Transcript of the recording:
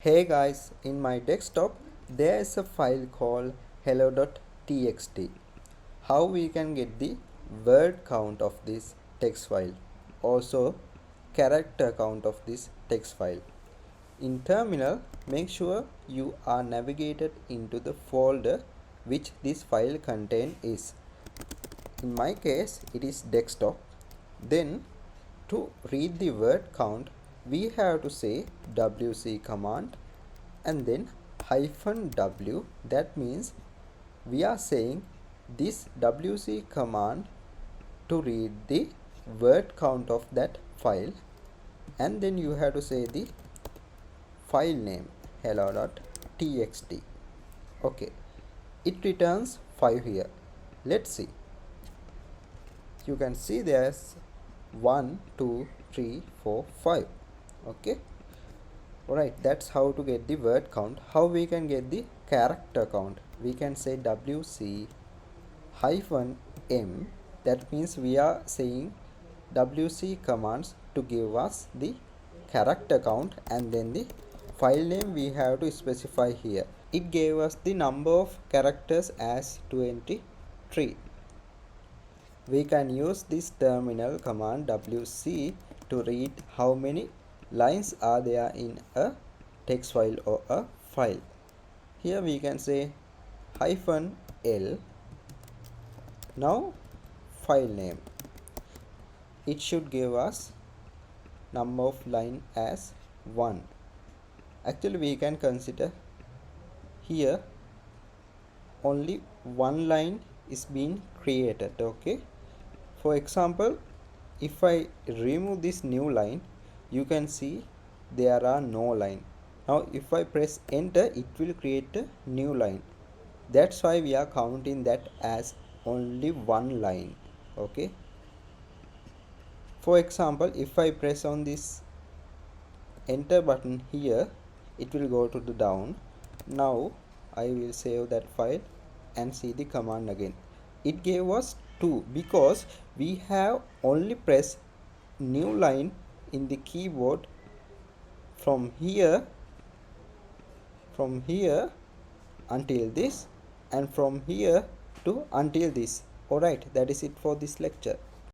Hey guys, in my desktop there is a file called hello.txt. How we can get the word count of this text file, also character count of this text file. In terminal, make sure you are navigated into the folder which this file contain is. In my case it is desktop. Then to read the word count we have to say wc command and then -w. That means we are saying this wc command to read the word count of that file, and then you have to say the file name hello.txt. Okay, it returns 5 here. Let's see. You can see there's 1 2 3 4 5. Okay, alright, that's how to get the word count. How we can get the character count? We can say wc hyphen m. That means we are saying wc commands to give us the character count, and then the file name we have to specify here. It gave us the number of characters as 23. We can use this terminal command wc to read how many lines are there in a text file or a file. Here we can say -l. Now file name. It should give us number of line as 1. Actually we can consider here only one line is being created. Okay, for example, if I remove this new line, you can see there are no line. Now if I press enter, it will create a new line. That's why we are counting that as only one line. Okay, for example, if I press on this enter button here, it will go to the down. Now I will save that file and see the command again. It gave us 2 because we have only pressed new line in the keyboard from here until this, and from here to until this. Alright, that is it for this lecture.